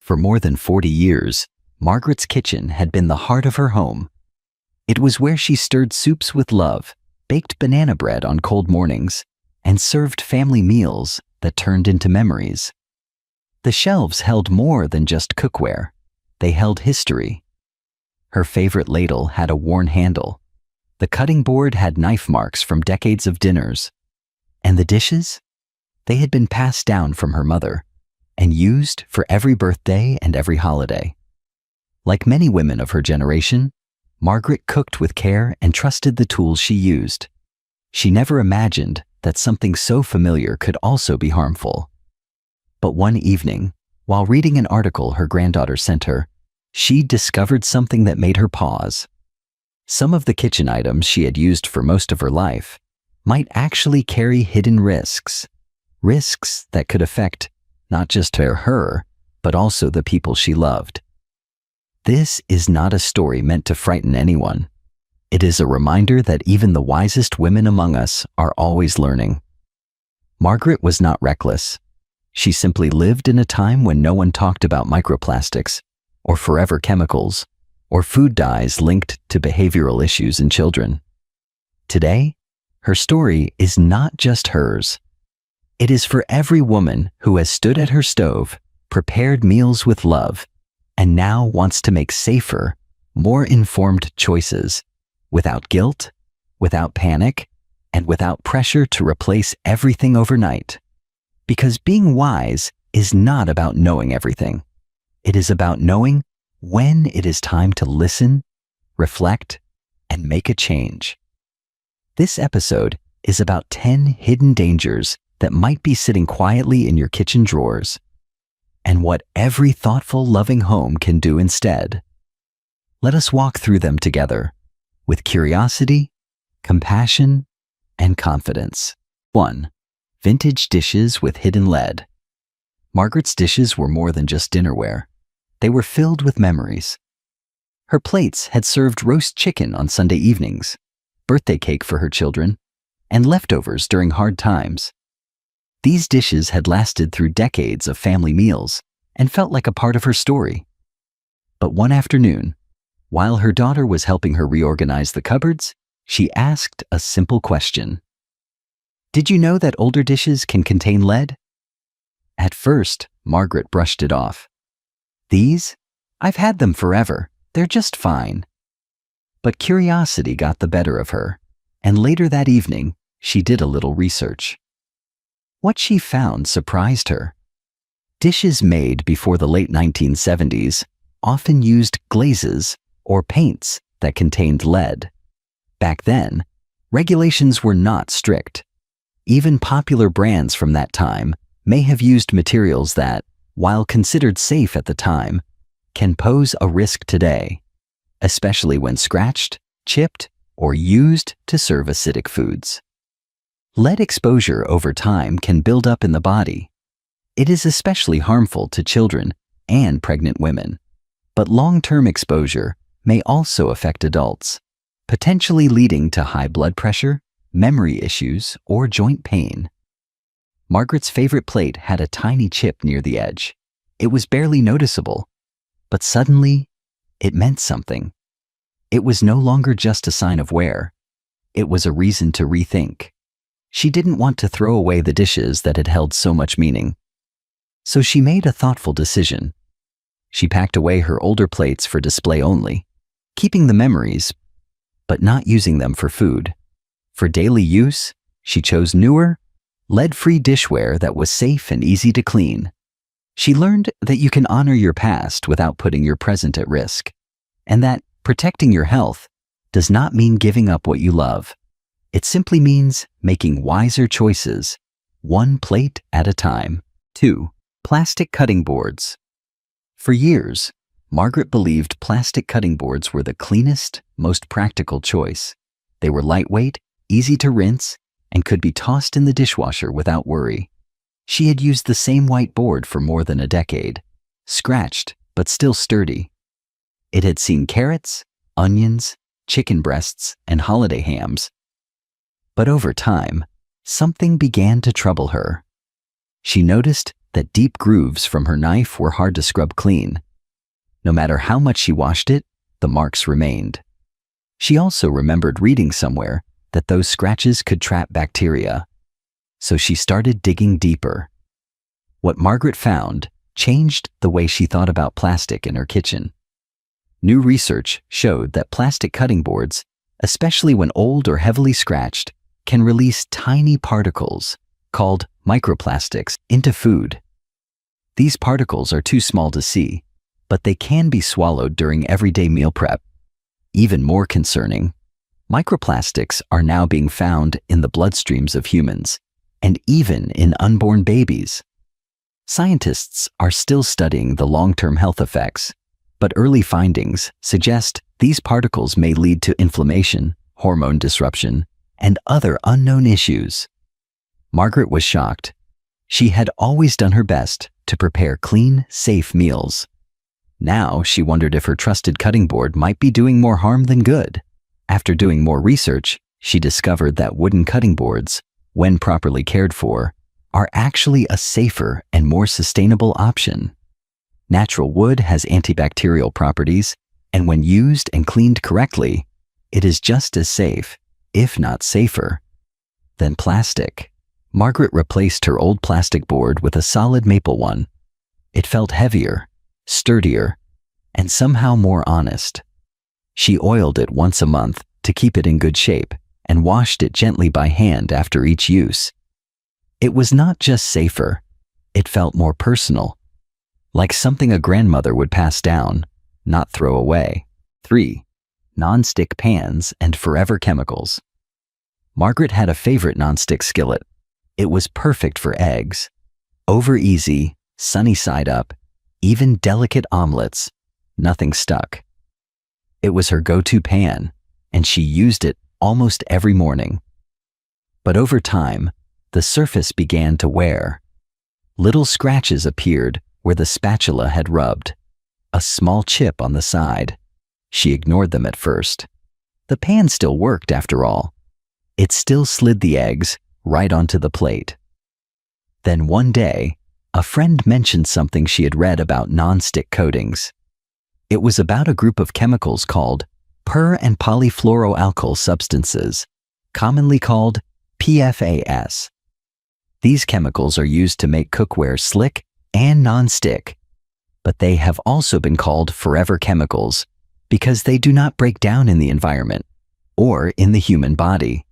For more than 40 years, Margaret's kitchen had been the heart of her home. It was where she stirred soups with love, baked banana bread on cold mornings, and served family meals that turned into memories. The shelves held more than just cookware. They held history. Her favorite ladle had a worn handle. The cutting board had knife marks from decades of dinners. And the dishes? They had been passed down from her mother and used for every birthday and every holiday. Like many women of her generation, Margaret cooked with care and trusted the tools she used. She never imagined that something so familiar could also be harmful. But one evening, while reading an article her granddaughter sent her, she discovered something that made her pause. Some of the kitchen items she had used for most of her life might actually carry hidden risks that could affect not just her, but also the people she loved. This is not a story meant to frighten anyone. It is a reminder that even the wisest women among us are always learning. Margaret was not reckless. She simply lived in a time when no one talked about microplastics, or forever chemicals, or food dyes linked to behavioral issues in children. Today, her story is not just hers. It is for every woman who has stood at her stove, prepared meals with love, and now wants to make safer, more informed choices, without guilt, without panic, and without pressure to replace everything overnight. Because being wise is not about knowing everything. It is about knowing when it is time to listen, reflect, and make a change. This episode is about 10 hidden dangers that might be sitting quietly in your kitchen drawers, and what every thoughtful, loving home can do instead. Let us walk through them together, with curiosity, compassion, and confidence. 1. Vintage dishes with hidden lead. Margaret's dishes were more than just dinnerware. They were filled with memories. Her plates had served roast chicken on Sunday evenings, birthday cake for her children, and leftovers during hard times. These dishes had lasted through decades of family meals and felt like a part of her story. But one afternoon, while her daughter was helping her reorganize the cupboards, she asked a simple question. "Did you know that older dishes can contain lead?" At first, Margaret brushed it off. "These? I've had them forever. They're just fine." But curiosity got the better of her, and later that evening, she did a little research. What she found surprised her. Dishes made before the late 1970s often used glazes or paints that contained lead. Back then, regulations were not strict. Even popular brands from that time may have used materials that, while considered safe at the time, can pose a risk today, especially when scratched, chipped, or used to serve acidic foods. Lead exposure over time can build up in the body. It is especially harmful to children and pregnant women, but long-term exposure may also affect adults, potentially leading to high blood pressure, memory issues, or joint pain. Margaret's favorite plate had a tiny chip near the edge. It was barely noticeable, but suddenly, it meant something. It was no longer just a sign of wear. It was a reason to rethink. She didn't want to throw away the dishes that had held so much meaning. So she made a thoughtful decision. She packed away her older plates for display only, keeping the memories, but not using them for food. For daily use, she chose newer, lead-free dishware that was safe and easy to clean. She learned that you can honor your past without putting your present at risk, and that protecting your health does not mean giving up what you love. It simply means making wiser choices, one plate at a time. 2. Plastic cutting boards. For years, Margaret believed plastic cutting boards were the cleanest, most practical choice. They were lightweight, easy to rinse, and could be tossed in the dishwasher without worry. She had used the same white board for more than a decade, scratched but still sturdy. It had seen carrots, onions, chicken breasts, and holiday hams. But over time, something began to trouble her. She noticed that deep grooves from her knife were hard to scrub clean. No matter how much she washed it, the marks remained. She also remembered reading somewhere that those scratches could trap bacteria. So she started digging deeper. What Margaret found changed the way she thought about plastic in her kitchen. New research showed that plastic cutting boards, especially when old or heavily scratched, can release tiny particles, called microplastics, into food. These particles are too small to see, but they can be swallowed during everyday meal prep. Even more concerning, microplastics are now being found in the bloodstreams of humans, and even in unborn babies. Scientists are still studying the long-term health effects, but early findings suggest these particles may lead to inflammation, hormone disruption, and other unknown issues. Margaret was shocked. She had always done her best to prepare clean, safe meals. Now she wondered if her trusted cutting board might be doing more harm than good. After doing more research, she discovered that wooden cutting boards, when properly cared for, are actually a safer and more sustainable option. Natural wood has antibacterial properties, and when used and cleaned correctly, it is just as safe, if not safer, than plastic. Margaret replaced her old plastic board with a solid maple one. It felt heavier, sturdier, and somehow more honest. She oiled it once a month to keep it in good shape and washed it gently by hand after each use. It was not just safer, it felt more personal, like something a grandmother would pass down, not throw away. 3. Non-stick pans and forever chemicals. Margaret had a favorite non-stick skillet. It was perfect for eggs. Over easy, sunny side up, even delicate omelets, nothing stuck. It was her go-to pan, and she used it almost every morning. But over time, the surface began to wear. Little scratches appeared where the spatula had rubbed, a small chip on the side. She ignored them at first. The pan still worked after all. It still slid the eggs right onto the plate. Then one day, a friend mentioned something she had read about non-stick coatings. It was about a group of chemicals called per- and polyfluoroalkyl substances, commonly called PFAS. These chemicals are used to make cookware slick and non-stick, but they have also been called forever chemicals because they do not break down in the environment or in the human body.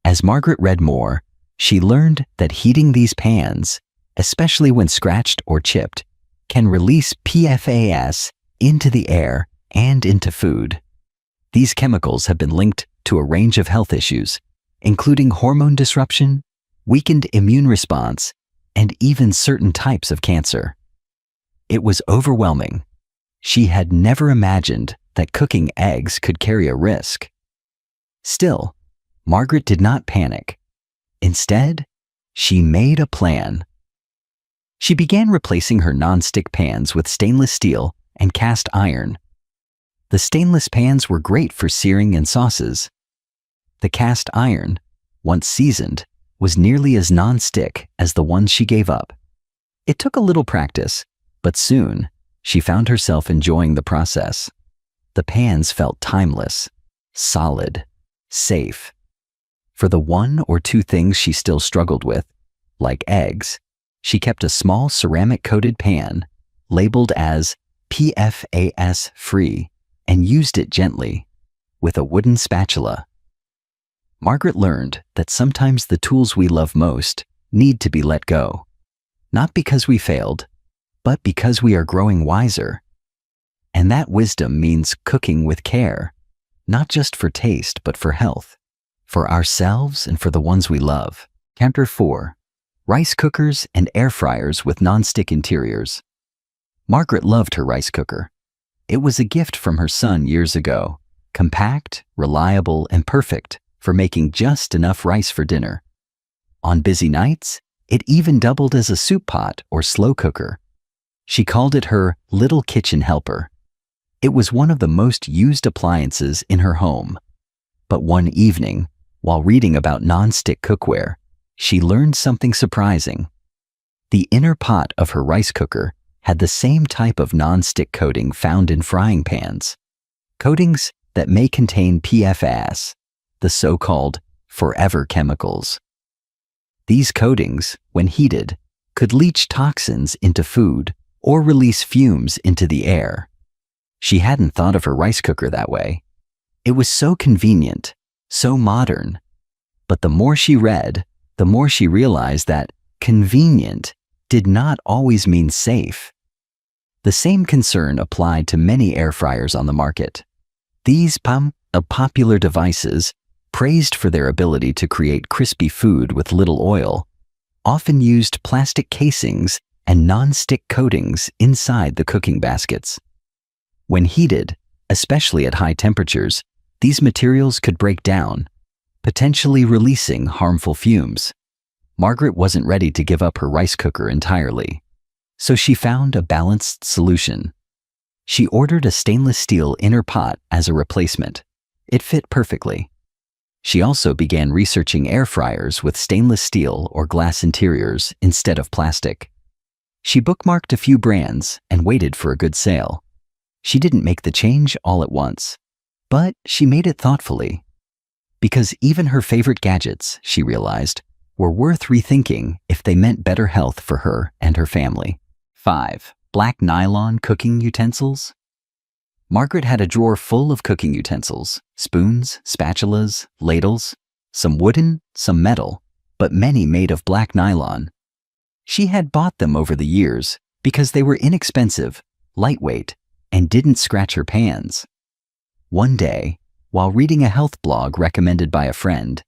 As Margaret read more, she learned that heating these pans, especially when scratched or chipped, can release PFAS into the air and into food. These chemicals have been linked to a range of health issues, including hormone disruption, weakened immune response, and even certain types of cancer. It was overwhelming. She had never imagined that cooking eggs could carry a risk. Still, Margaret did not panic. Instead, she made a plan. She began replacing her non-stick pans with stainless steel and cast iron. The stainless pans were great for searing and sauces. The cast iron, once seasoned, was nearly as non-stick as the ones she gave up. It took a little practice, but soon she found herself enjoying the process. The pans felt timeless, solid, safe. For the one or two things she still struggled with, like eggs, she kept a small ceramic-coated pan labeled as PFAS-free and used it gently, with a wooden spatula. Margaret learned that sometimes the tools we love most need to be let go, not because we failed, but because we are growing wiser. And that wisdom means cooking with care, not just for taste, but for health, for ourselves and for the ones we love. Chapter 4. Rice cookers and air fryers with non-stick interiors. Margaret loved her rice cooker. It was a gift from her son years ago, compact, reliable, and perfect for making just enough rice for dinner. On busy nights, it even doubled as a soup pot or slow cooker. She called it her little kitchen helper. It was one of the most used appliances in her home. But one evening, while reading about non-stick cookware, she learned something surprising. The inner pot of her rice cooker had the same type of non-stick coating found in frying pans. Coatings that may contain PFAS, the so-called forever chemicals. These coatings, when heated, could leach toxins into food or release fumes into the air. She hadn't thought of her rice cooker that way. It was so convenient, so modern. But the more she read, the more she realized that convenient did not always mean safe. The same concern applied to many air fryers on the market. These popular devices, praised for their ability to create crispy food with little oil, often used plastic casings and non-stick coatings inside the cooking baskets. When heated, especially at high temperatures, these materials could break down, potentially releasing harmful fumes. Margaret wasn't ready to give up her rice cooker entirely, so she found a balanced solution. She ordered a stainless steel inner pot as a replacement. It fit perfectly. She also began researching air fryers with stainless steel or glass interiors instead of plastic. She bookmarked a few brands and waited for a good sale. She didn't make the change all at once, but she made it thoughtfully. Because even her favorite gadgets, she realized, were worth rethinking if they meant better health for her and her family. 5. Black nylon cooking utensils. Margaret had a drawer full of cooking utensils, spoons, spatulas, ladles, some wooden, some metal, but many made of black nylon. She had bought them over the years because they were inexpensive, lightweight, and didn't scratch her pans. One day, while reading a health blog recommended by a friend,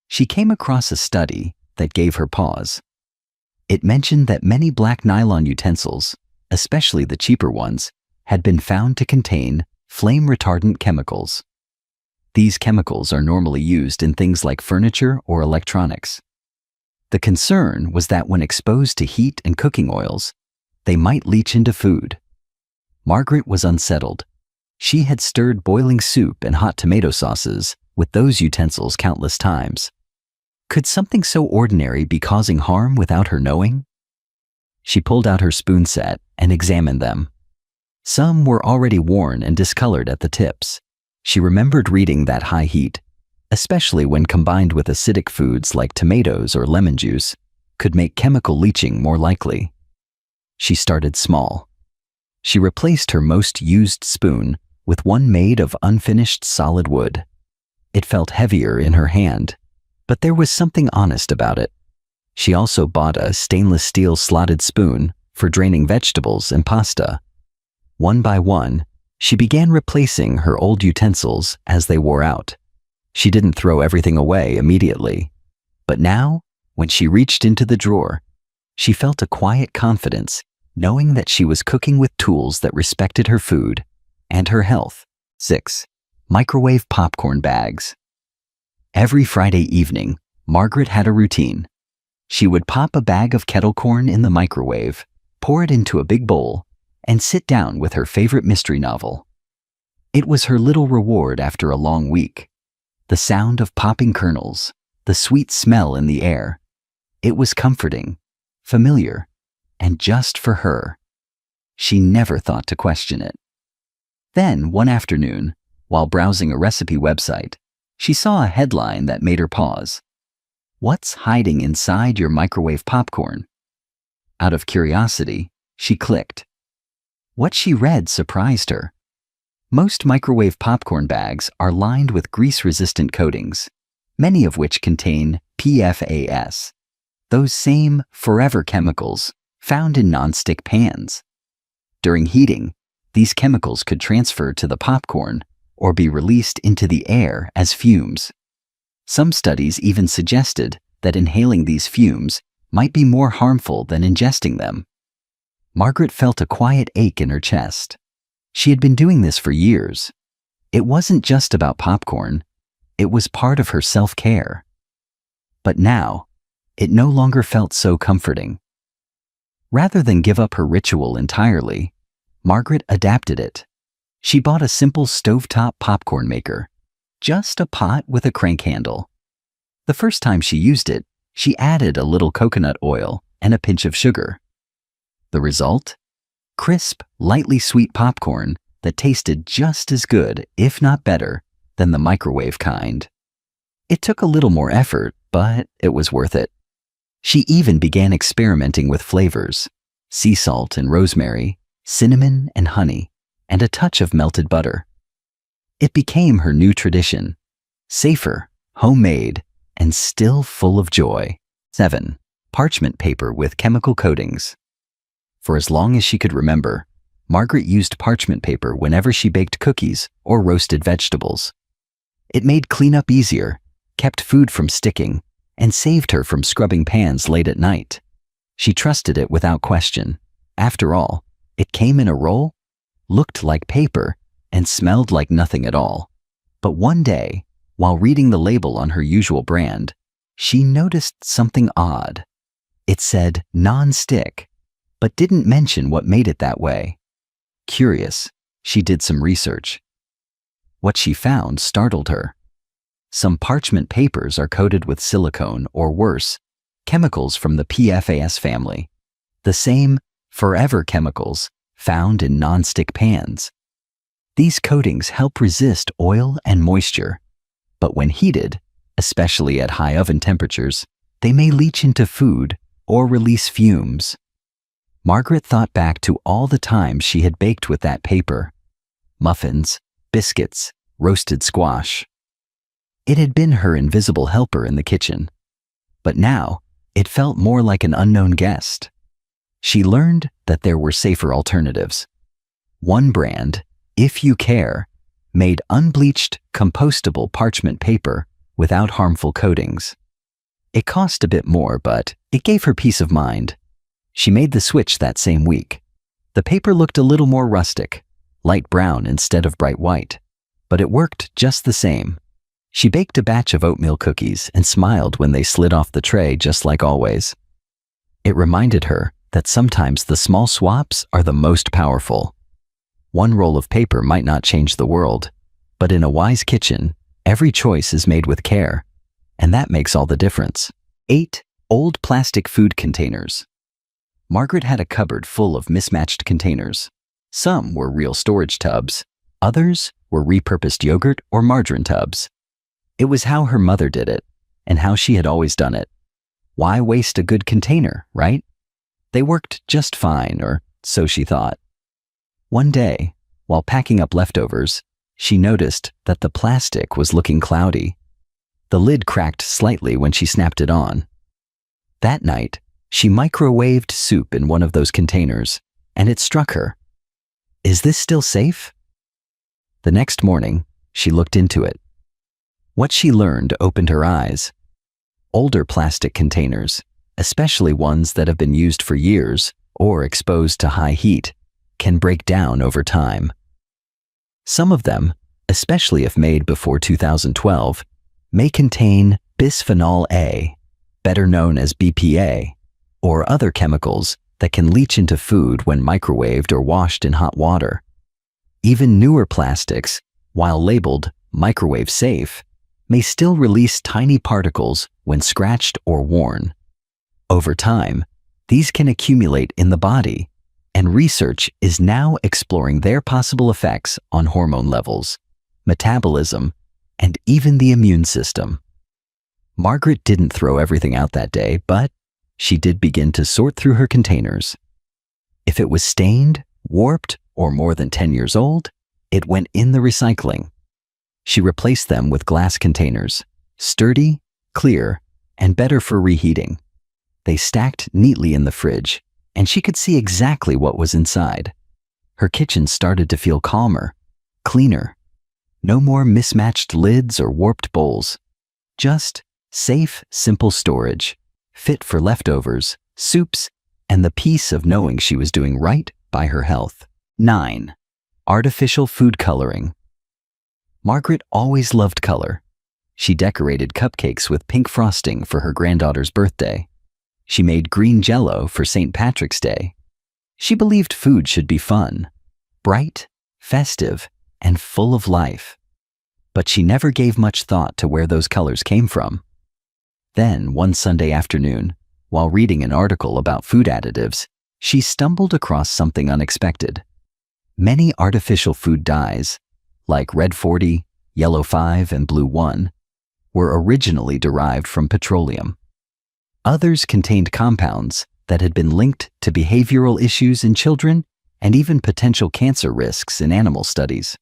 she came across a study that gave her pause. It mentioned that many black nylon utensils, especially the cheaper ones, had been found to contain flame-retardant chemicals. These chemicals are normally used in things like furniture or electronics. The concern was that when exposed to heat and cooking oils, they might leach into food. Margaret was unsettled. She had stirred boiling soup and hot tomato sauces with those utensils countless times. Could something so ordinary be causing harm without her knowing? She pulled out her spoon set and examined them. Some were already worn and discolored at the tips. She remembered reading that high heat, especially when combined with acidic foods like tomatoes or lemon juice, could make chemical leaching more likely. She started small. She replaced her most used spoon with one made of unfinished solid wood. It felt heavier in her hand, but there was something honest about it. She also bought a stainless steel slotted spoon for draining vegetables and pasta. One by one, she began replacing her old utensils as they wore out. She didn't throw everything away immediately, but now, when she reached into the drawer, she felt a quiet confidence, knowing that she was cooking with tools that respected her food and her health. 6. Microwave popcorn bags. Every Friday evening, Margaret had a routine. She would pop a bag of kettle corn in the microwave, pour it into a big bowl, and sit down with her favorite mystery novel. It was her little reward after a long week. The sound of popping kernels, the sweet smell in the air. It was comforting, familiar, and just for her. She never thought to question it. Then, one afternoon, while browsing a recipe website, she saw a headline that made her pause. "What's hiding inside your microwave popcorn?" Out of curiosity, she clicked. What she read surprised her. Most microwave popcorn bags are lined with grease-resistant coatings, many of which contain PFAS, those same forever chemicals found in nonstick pans. During heating, these chemicals could transfer to the popcorn or be released into the air as fumes. Some studies even suggested that inhaling these fumes might be more harmful than ingesting them. Margaret felt a quiet ache in her chest. She had been doing this for years. It wasn't just about popcorn. It was part of her self-care. But now, it no longer felt so comforting. Rather than give up her ritual entirely, Margaret adapted it. She bought a simple stovetop popcorn maker, just a pot with a crank handle. The first time she used it, she added a little coconut oil and a pinch of sugar. The result? Crisp, lightly sweet popcorn that tasted just as good, if not better, than the microwave kind. It took a little more effort, but it was worth it. She even began experimenting with flavors: sea salt and rosemary, cinnamon and honey, and a touch of melted butter. It became her new tradition: safer, homemade, and still full of joy. 7. Parchment paper with chemical coatings. For as long as she could remember, Margaret used parchment paper whenever she baked cookies or roasted vegetables. It made cleanup easier, kept food from sticking, and saved her from scrubbing pans late at night. She trusted it without question. After all, it came in a roll, looked like paper, and smelled like nothing at all. But one day, while reading the label on her usual brand, she noticed something odd. It said non-stick, but didn't mention what made it that way. Curious, she did some research. What she found startled her. Some parchment papers are coated with silicone, or worse, chemicals from the PFAS family, the same forever chemicals found in non-stick pans. These coatings help resist oil and moisture, but when heated, especially at high oven temperatures, they may leach into food or release fumes. Margaret thought back to all the times she had baked with that paper: muffins, biscuits, roasted squash. It had been her invisible helper in the kitchen, but now it felt more like an unknown guest. She learned that there were safer alternatives. One brand, If You Care, made unbleached, compostable parchment paper without harmful coatings. It cost a bit more, but it gave her peace of mind. She made the switch that same week. The paper looked a little more rustic, light brown instead of bright white, but it worked just the same. She baked a batch of oatmeal cookies and smiled when they slid off the tray just like always. It reminded her that sometimes the small swaps are the most powerful. One roll of paper might not change the world, but in a wise kitchen, every choice is made with care, and that makes all the difference. 8. Old plastic food containers. Margaret had a cupboard full of mismatched containers. Some were real storage tubs, others were repurposed yogurt or margarine tubs. It was how her mother did it, and how she had always done it. Why waste a good container, right? They worked just fine, or so she thought. One day, while packing up leftovers, she noticed that the plastic was looking cloudy. The lid cracked slightly when she snapped it on. That night, she microwaved soup in one of those containers, and it struck her. Is this still safe? The next morning, she looked into it. What she learned opened her eyes. Older plastic containers, especially ones that have been used for years or exposed to high heat, can break down over time. Some of them, especially if made before 2012, may contain bisphenol A, better known as BPA, or other chemicals that can leach into food when microwaved or washed in hot water. Even newer plastics, while labeled microwave safe, may still release tiny particles when scratched or worn. Over time, these can accumulate in the body, and research is now exploring their possible effects on hormone levels, metabolism, and even the immune system. Margaret didn't throw everything out that day, but she did begin to sort through her containers. If it was stained, warped, or more than 10 years old, it went in the recycling. She replaced them with glass containers, sturdy, clear, and better for reheating. They stacked neatly in the fridge, and she could see exactly what was inside. Her kitchen started to feel calmer, cleaner. No more mismatched lids or warped bowls. Just safe, simple storage, fit for leftovers, soups, and the peace of knowing she was doing right by her health. 9. Artificial food coloring. Margaret always loved color. She decorated cupcakes with pink frosting for her granddaughter's birthday. She made green Jell-O for St. Patrick's Day. She believed food should be fun, bright, festive, and full of life. But she never gave much thought to where those colors came from. Then, one Sunday afternoon, While reading an article about food additives, she stumbled across something unexpected. Many artificial food dyes, like Red 40, Yellow 5, and Blue 1, were originally derived from petroleum. Others contained compounds that had been linked to behavioral issues in children and even potential cancer risks in animal studies.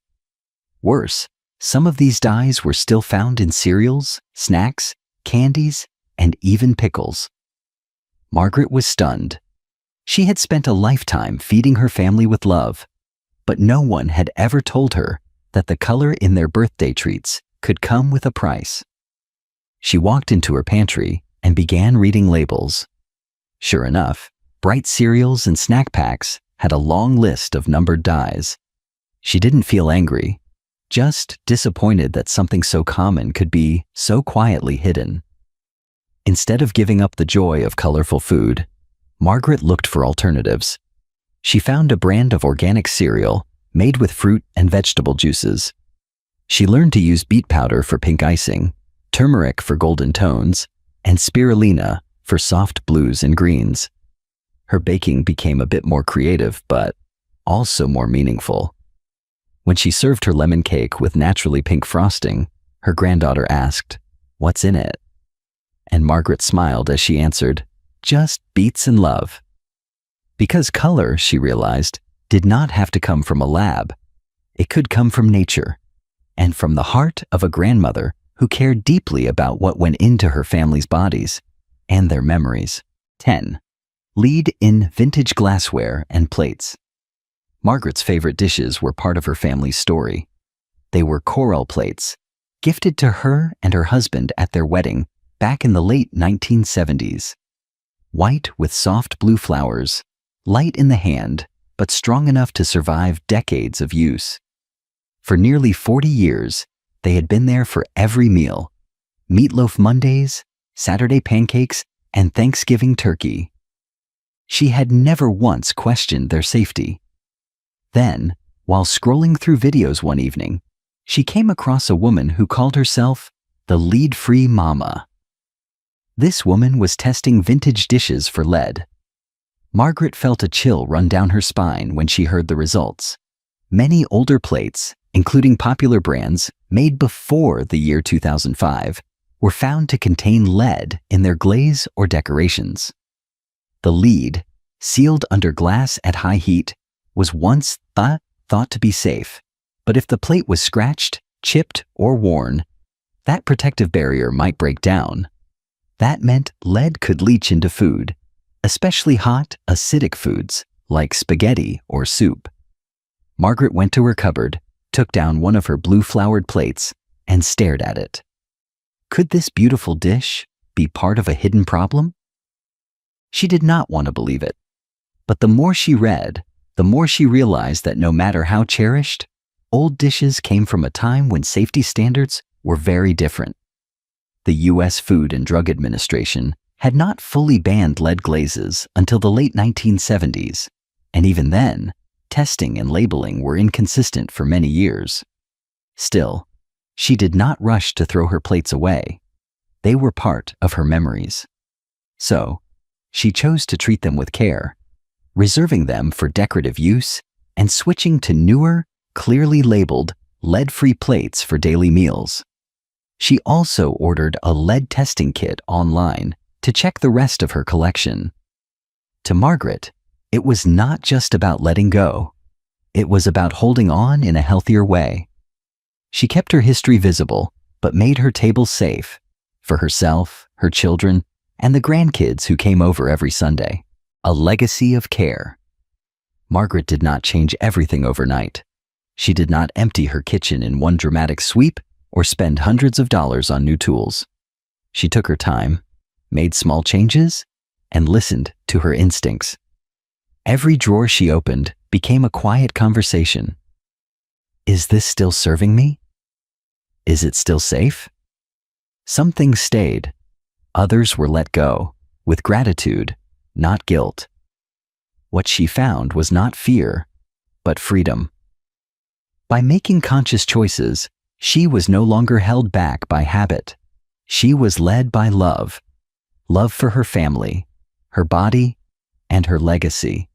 Worse, some of these dyes were still found in cereals, snacks, candies, and even pickles. Margaret was stunned. She had spent a lifetime feeding her family with love, but no one had ever told her that the color in their birthday treats could come with a price. She walked into her pantry and began reading labels. Sure enough, bright cereals and snack packs had a long list of numbered dyes. She didn't feel angry, just disappointed that something so common could be so quietly hidden. Instead of giving up the joy of colorful food, Margaret looked for alternatives. She found a brand of organic cereal made with fruit and vegetable juices. She learned to use beet powder for pink icing, turmeric for golden tones, and spirulina for soft blues and greens. Her baking became a bit more creative, but also more meaningful. When she served her lemon cake with naturally pink frosting, her granddaughter asked, "What's in it?" And Margaret smiled as she answered, "Just beets and love." Because color, she realized, did not have to come from a lab. It could come from nature, and from the heart of a grandmother who cared deeply about what went into her family's bodies and their memories. 10. Lead in vintage glassware and plates. Margaret's favorite dishes were part of her family's story. They were coral plates, gifted to her and her husband at their wedding back in the late 1970s. White with soft blue flowers, light in the hand, but strong enough to survive decades of use. For nearly 40 years, they had been there for every meal: Meatloaf Mondays, Saturday pancakes, and Thanksgiving turkey. She had never once questioned their safety. Then, while scrolling through videos one evening, she came across a woman who called herself the lead-free mama. This woman was testing vintage dishes for lead. Margaret felt a chill run down her spine when she heard the results. Many older plates, including popular brands made before the year 2005, were found to contain lead in their glaze or decorations. The lead, sealed under glass at high heat, was once thought to be safe, but if the plate was scratched, chipped, or worn, that protective barrier might break down. That meant lead could leach into food, especially hot, acidic foods like spaghetti or soup. Margaret went to her cupboard, took down one of her blue-flowered plates, and stared at it. Could this beautiful dish be part of a hidden problem? She did not want to believe it. But the more she read, the more she realized that no matter how cherished, old dishes came from a time when safety standards were very different. The U.S. Food and Drug Administration had not fully banned lead glazes until the late 1970s, and even then, testing and labeling were inconsistent for many years. Still, she did not rush to throw her plates away. They were part of her memories. So, she chose to treat them with care, reserving them for decorative use and switching to newer, clearly labeled, lead-free plates for daily meals. She also ordered a lead testing kit online to check the rest of her collection. To Margaret, it was not just about letting go. It was about holding on in a healthier way. She kept her history visible, but made her table safe for herself, her children, and the grandkids who came over every Sunday. A legacy of care. Margaret did not change everything overnight. She did not empty her kitchen in one dramatic sweep or spend hundreds of dollars on new tools. She took her time, made small changes, and listened to her instincts. Every drawer she opened became a quiet conversation. Is this still serving me? Is it still safe? Some things stayed. Others were let go, with gratitude, not guilt. What she found was not fear, but freedom. By making conscious choices, she was no longer held back by habit. She was led by love. Love for her family, her body, and her legacy.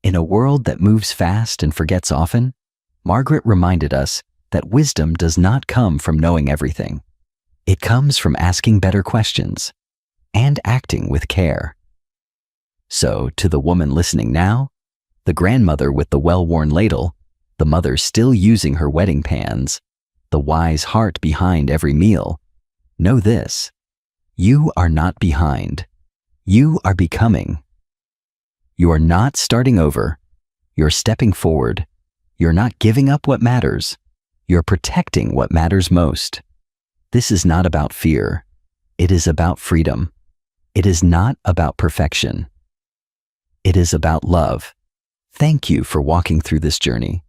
In a world that moves fast and forgets often, Margaret reminded us that wisdom does not come from knowing everything. It comes from asking better questions and acting with care. So, to the woman listening now, the grandmother with the well-worn ladle, the mother still using her wedding pans, the wise heart behind every meal, know this: you are not behind. You are becoming. You are not starting over. You're stepping forward. You're not giving up what matters. You're protecting what matters most. This is not about fear. It is about freedom. It is not about perfection. It is about love. Thank you for walking through this journey.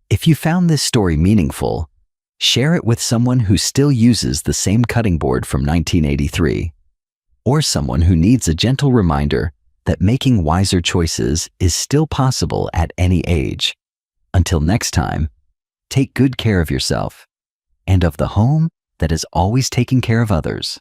If you found this story meaningful, share it with someone who still uses the same cutting board from 1983, or someone who needs a gentle reminder that making wiser choices is still possible at any age. Until next time, take good care of yourself and of the home that is always taking care of others.